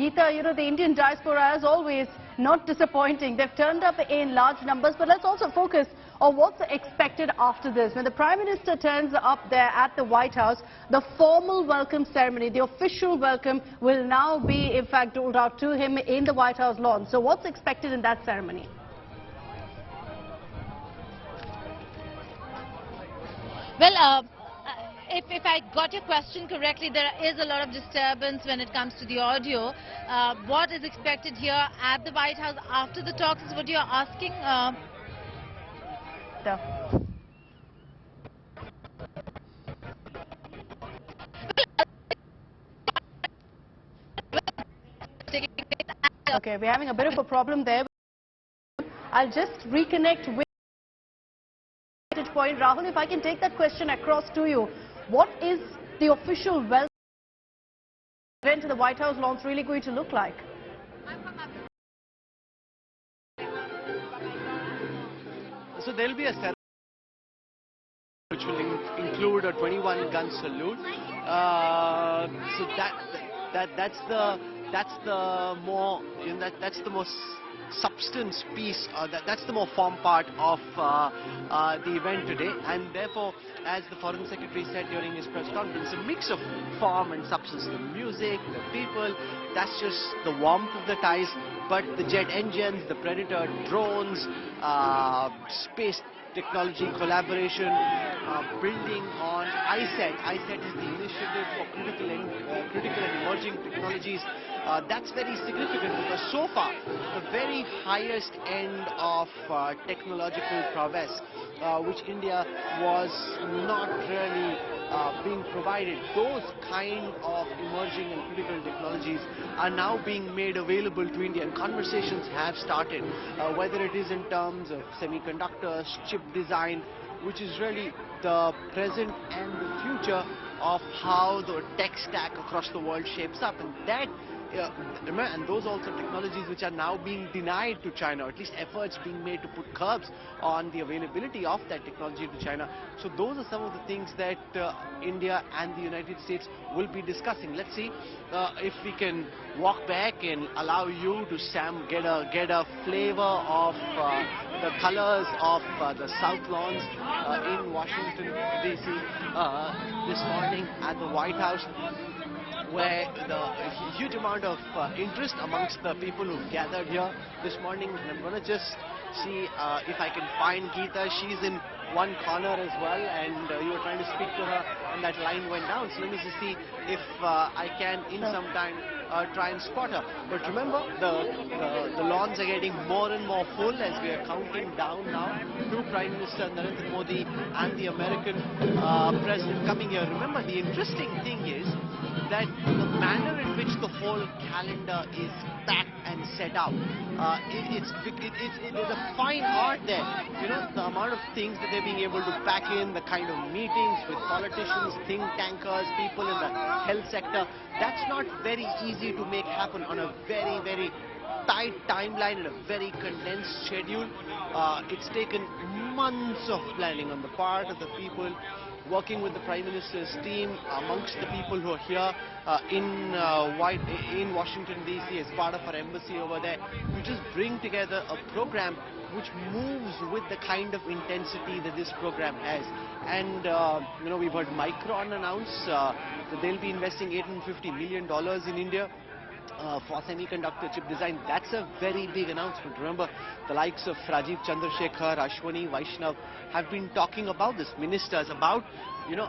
Geeta, the Indian diaspora, as always, not disappointing. They've turned up in large numbers, but let's also focus on what's expected after this. When the Prime Minister turns up there at the White House, the formal welcome ceremony, the official welcome, will now be, in fact, doled out to him in the White House lawn. So what's expected in that ceremony? Well, if I got your question correctly, there is a lot of disturbance when it comes to the audio. What is expected here at the White House after the talks is what you're asking. Okay, we're having a bit of a problem there. I'll just reconnect with point. Rahul, if I can take that question across to you. What is the official welcome event to the White House launch really going to look like? So there'll be a ceremony which will include a 21-gun salute. So that's the most substance piece, that's the more form part of the event today, and therefore, as the Foreign Secretary said during his press conference, a mix of form and substance. The music, the people, that's just the warmth of the ties, but the jet engines, the Predator drones, space technology collaboration, building on ISET. ISET is the initiative for critical and emerging technologies. That's very significant because so far the very highest end of technological prowess, which India was not really being provided, those kind of emerging and critical technologies are now being made available to India, and conversations have started, whether it is in terms of semiconductors, chip design, which is really the present and the future of how the tech stack across the world shapes up, and that and those also technologies which are now being denied to China, or at least efforts being made to put curbs on the availability of that technology to China. So those are some of the things that India and the United States will be discussing. Let's see if we can walk back and allow you to get a flavor of the colors of the South Lawns in Washington DC this morning at the White House, where the huge amount of interest amongst the people who've gathered here this morning. And I'm going to just see if I can find Geeta. She's in one corner as well, and you were trying to speak to her and that line went down. So let me just see if I can in some time try and spot her. But remember, the lawns are getting more and more full as we are counting down now to Prime Minister Narendra Modi and the American President coming here. Remember, the interesting thing is that the manner in which the whole calendar is packed and set out, it is a fine art there. You know, the amount of things that they're being able to pack in, the kind of meetings with politicians, think tankers, people in the health sector, that's not very easy to make happen on a very, very tight timeline and a very condensed schedule. It's taken months of planning on the part of the people working with the Prime Minister's team, amongst the people who are here in Washington DC as part of our embassy over there, to just bring together a program which moves with the kind of intensity that this program has. And you know, we've heard Micron announce that they'll be investing $850 million in India for semiconductor chip design. That's a very big announcement. Remember, the likes of Rajiv Chandrasekhar, Ashwani Vaishnav have been talking about this, ministers, about, you know,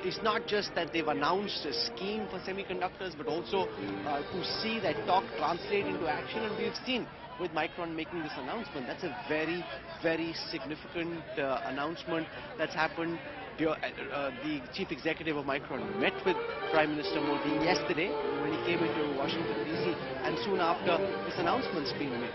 it's not just that they've announced a scheme for semiconductors, but also to see that talk translate into action. And we've seen with Micron making this announcement, that's a very, very significant announcement that's happened. The chief executive of Micron met with Prime Minister Modi yesterday when he came into Washington DC, and soon after this announcement's been made.